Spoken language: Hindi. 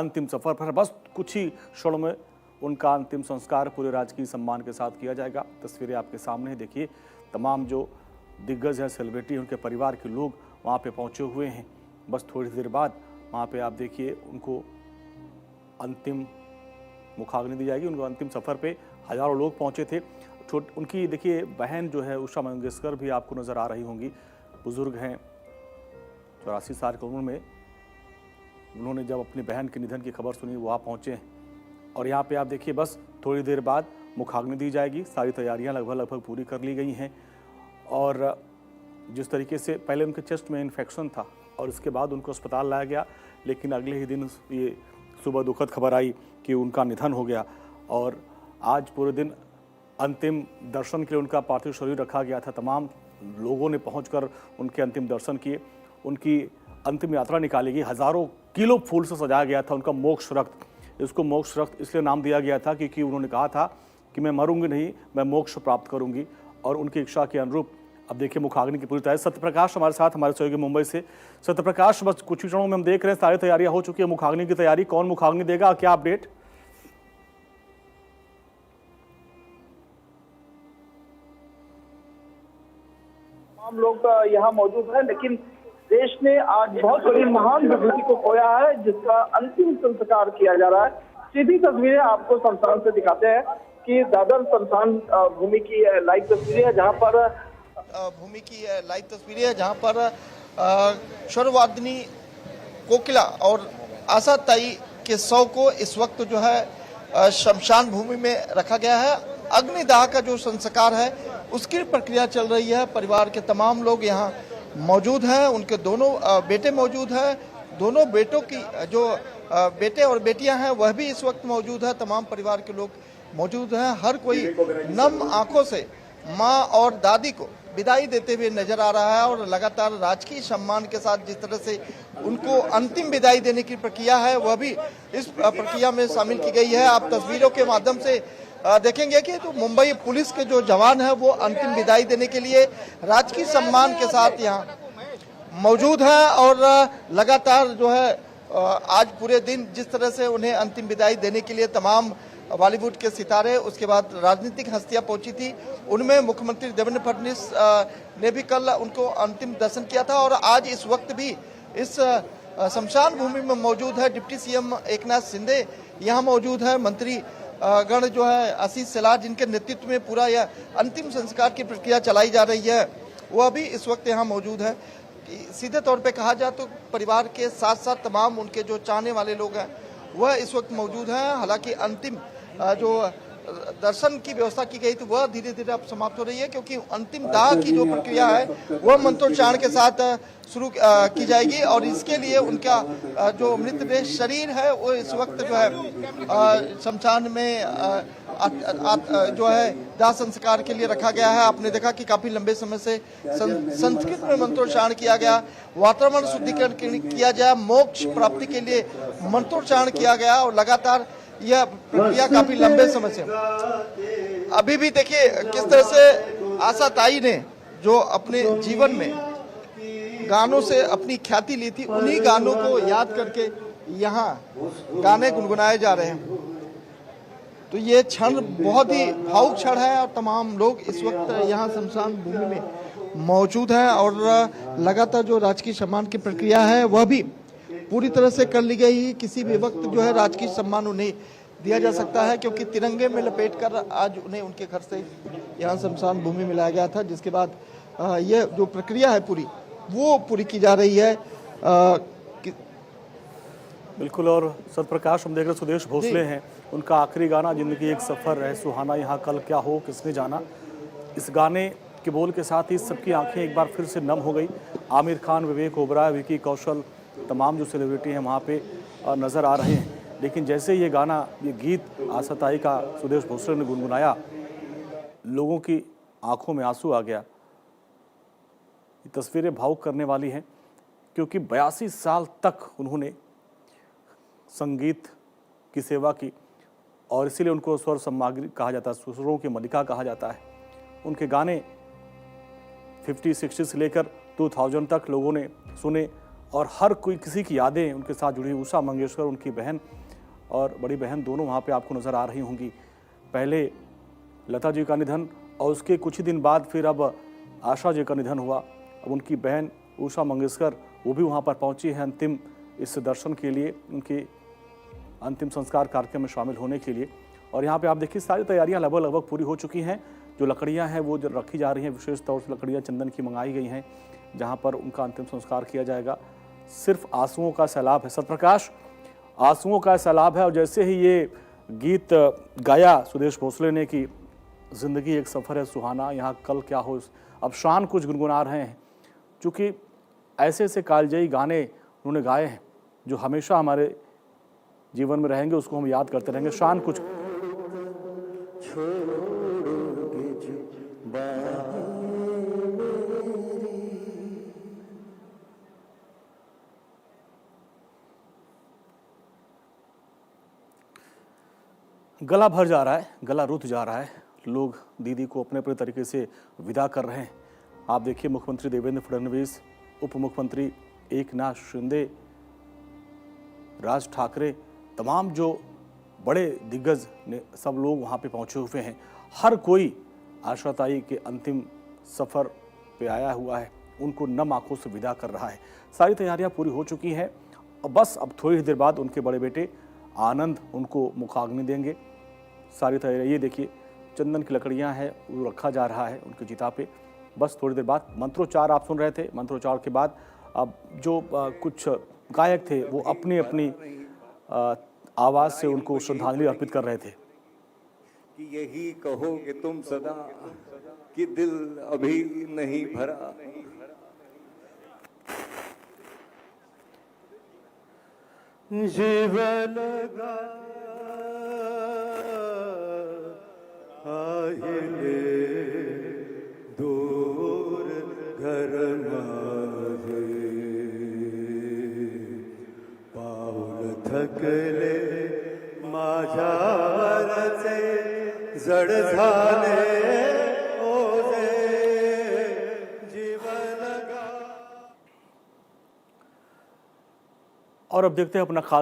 अंतिम सफर पर बस कुछ ही क्षणों में उनका अंतिम संस्कार पूरे राजकीय सम्मान के साथ किया जाएगा। तस्वीरें आपके सामने देखिए, तमाम जो दिग्गज हैं, सेलिब्रिटी, उनके परिवार के लोग वहाँ पे पहुँचे हुए हैं। बस थोड़ी देर बाद वहाँ पे आप देखिए उनको अंतिम मुखाग्नि दी जाएगी। उनको अंतिम सफर पे हजारों लोग पहुँचे थे। उनकी देखिए बहन जो है उषा मंगेशकर भी आपको नजर आ रही होंगी। बुजुर्ग हैं, 84 साल की उम्र में उन्होंने जब अपनी बहन के निधन की खबर सुनी वहाँ पहुँचे हैं। और यहाँ पे आप देखिए बस थोड़ी देर बाद मुखाग्नि दी जाएगी। सारी तैयारियां लगभग पूरी कर ली गई हैं। और जिस तरीके से पहले उनके चेस्ट में इन्फेक्शन था और इसके बाद उनको अस्पताल लाया गया, लेकिन अगले ही दिन ये सुबह दुखद खबर आई कि उनका निधन हो गया। और आज पूरे दिन अंतिम दर्शन के लिए उनका पार्थिव शरीर रखा गया था। तमाम लोगों ने पहुंचकर उनके अंतिम दर्शन किए। उनकी अंतिम यात्रा निकाली गई। हजारों किलो फूल से सजाया गया था उनका मोक्ष रक्त। इसको मोक्ष रक्त इसलिए नाम दिया गया था क्योंकि उन्होंने कहा था कि मैं मरूंगी नहीं, मैं मोक्ष प्राप्त करूंगी। और उनकी इच्छा के अनुरूप अब देखिए मुखाग्नि की पूरी तैयारी। सत्यप्रकाश हमारे साथ, हमारे सहयोगी मुंबई से। सत्यप्रकाश, बस कुछ ही क्षणों में हम देख रहे हैं सारी तैयारियां हो चुकी है मुखाग्नि की तैयारी। कौन मुखाग्नि देगा, क्या अपडेट? तमाम लोग यहाँ मौजूद हैं, लेकिन देश ने आज बहुत बड़ी महान विभूति को खोया है जिसका अंतिम संस्कार किया जा रहा है। सीधी तस्वीरें आपको शमशान से दिखाते हैं कि दादर शमशान भूमि की लाइव तस्वीरें है, जहां पर स्वरवादिनी कोकिला और आशा ताई के शव को इस वक्त जो है शमशान भूमि में रखा गया है। अग्निदाह का जो संस्कार है उसकी प्रक्रिया चल रही है। परिवार के तमाम लोग यहाँ मौजूद हैं, उनके दोनों बेटे मौजूद हैं। दोनों बेटों की जो बेटे और बेटियां हैं वह भी इस वक्त मौजूद है। तमाम परिवार के लोग मौजूद हैं। हर कोई नम आंखों से मां और दादी को विदाई देते हुए नजर आ रहा है। और लगातार राजकीय सम्मान के साथ जिस तरह से उनको अंतिम विदाई देने की प्रक्रिया है वह भी इस प्रक्रिया में शामिल की गई है। आप तस्वीरों के माध्यम से देखेंगे कि तो मुंबई पुलिस के जो जवान हैं वो अंतिम विदाई देने के लिए राजकीय सम्मान के साथ यहाँ मौजूद हैं। और लगातार जो है आज पूरे दिन जिस तरह से उन्हें अंतिम विदाई देने के लिए तमाम बॉलीवुड के सितारे, उसके बाद राजनीतिक हस्तियां पहुंची थी, उनमें मुख्यमंत्री देवेंद्र फडणवीस ने भी कल उनको अंतिम दर्शन किया था। और आज इस वक्त भी इस शमशान भूमि में मौजूद है डिप्टी सीएम एकनाथ शिंदे, यहाँ मौजूद है मंत्री गण जो है आशीष शेलार, जिनके नेतृत्व में पूरा यह अंतिम संस्कार की प्रक्रिया चलाई जा रही है, वह भी इस वक्त यहाँ मौजूद है। सीधे तौर पे कहा जाए तो परिवार के साथ साथ तमाम उनके जो चाहने वाले लोग हैं वह इस वक्त मौजूद हैं। हालांकि अंतिम जो दर्शन की व्यवस्था की गई थी वह धीरे धीरे अब समाप्त हो रही है, क्योंकि अंतिम दाह की जो प्रक्रिया है वह मंत्रोच्चारण के साथ शुरू की जाएगी। और इसके लिए उनका जो मृतदेह शरीर है वो इस वक्त जो है शमशान में जो है दाह संस्कार के लिए रखा गया है। आपने देखा कि काफी लंबे समय से संस्कृत में मंत्रोच्चारण किया गया, वातावरण शुद्धिकरण किया गया, मोक्ष प्राप्ति के लिए मंत्रोच्चारण किया गया। और लगातार यह प्रक्रिया काफी लंबे समय से अभी भी देखिए किस तरह से आशा ताई ने जो अपने जीवन में गानों से अपनी ख्याति ली थी, उन्हीं गानों को याद करके यहाँ गाने गुनगुनाए जा रहे हैं। तो ये क्षण बहुत ही भावुक क्षण है और तमाम लोग इस वक्त यहाँ शमशान भूमि में मौजूद हैं। और लगातार जो राजकीय सम्मान की प्रक्रिया है वह भी पूरी तरह से कर ली गई। किसी भी वक्त जो है राजकीय सम्मान उन्हें दिया जा सकता है, क्योंकि तिरंगे में लपेटकर आज उन्हें उनके घर से यहाँ शमशान भूमि में लाया गया था, जिसके बाद यह जो प्रक्रिया है वो पूरी की जा रही है। बिल्कुल। और सत्यप्रकाश, हम देख रहे सुदेश भोसले हैं, उनका आखिरी गाना जिंदगी एक सफर है सुहाना, यहाँ कल क्या हो किसने जाना, इस गाने के बोल के साथ ही सबकी आंखें एक बार फिर से नम हो गई। आमिर खान, विवेक ओबराय, विकी कौशल, तमाम जो सेलिब्रिटी हैं वहाँ पे नज़र आ रहे हैं। लेकिन जैसे ये गाना, ये गीत आशा ताई का सुदेश भोसले ने गुनगुनाया, लोगों की आंखों में आंसू आ गया। ये तस्वीरें भावुक करने वाली हैं, क्योंकि 82 साल तक उन्होंने संगीत की सेवा की और इसीलिए उनको स्वर सम्राज्ञी कहा जाता है, सुरों की मलिका कहा जाता है। उनके गाने 50, 60 से लेकर 2000 तक लोगों ने सुने और हर कोई किसी की यादें उनके साथ जुड़ी हुई। उषा मंगेशकर, उनकी बहन और बड़ी बहन दोनों वहाँ पे आपको नज़र आ रही होंगी। पहले लता जी का निधन और उसके कुछ ही दिन बाद फिर अब आशा जी का निधन हुआ। अब उनकी बहन उषा मंगेशकर वो भी वहाँ पर पहुँची है अंतिम इस दर्शन के लिए, उनके अंतिम संस्कार कार्यक्रम में शामिल होने के लिए। और यहाँ पे आप देखिए सारी तैयारियां लगभग पूरी हो चुकी हैं। जो लकड़ियाँ हैं वो जो रखी जा रही हैं, विशेष तौर से लकड़ियाँ चंदन की मंगाई गई हैं जहाँ पर उनका अंतिम संस्कार किया जाएगा। सिर्फ आंसुओं का सैलाब है सत्यप्रकाश, आंसुओं का सैलाब है। और जैसे ही ये गीत गाया सुदेश भोसले ने कि जिंदगी एक सफ़र है सुहाना, यहाँ कल क्या हो, अब शान कुछ गुनगुना रहे हैं। चूँकि ऐसे ऐसे कालजयी गाने उन्होंने गाए हैं जो हमेशा हमारे जीवन में रहेंगे, उसको हम याद करते रहेंगे। शान कुछ गला भर जा रहा है, गला रुत जा रहा है। लोग दीदी को अपने अपने तरीके से विदा कर रहे हैं। आप देखिए मुख्यमंत्री देवेंद्र फडणवीस, उप मुख्यमंत्री एकनाथ शिंदे, राज ठाकरे, तमाम जो बड़े दिग्गज ने सब लोग वहाँ पे पहुँचे हुए हैं। हर कोई आशा ताई के अंतिम सफ़र पे आया हुआ है, उनको नम आंखों से विदा कर रहा है। सारी तैयारियां पूरी हो चुकी हैं और बस अब थोड़ी देर बाद उनके बड़े बेटे आनंद उनको मुखाग्नि देंगे। सारी तैयारियां, ये देखिए चंदन की लकड़ियां हैं वो रखा जा रहा है उनकी चिता पे। बस थोड़ी देर बाद मंत्रोच्चार आप सुन रहे थे। मंत्रोच्चार के बाद अब जो कुछ गायक थे वो अपनी अपनी आवाज़ से उनको श्रद्धांजलि अर्पित कर रहे थे। कि यही कहोगे तुम सदा कि दिल अभी नहीं भरा। जीवन का आहिले दूर घर माहे, पाऊल थकले माझ्या वरचे जड झाले ओझे जीवन का। और अब देखते हैं अपना खास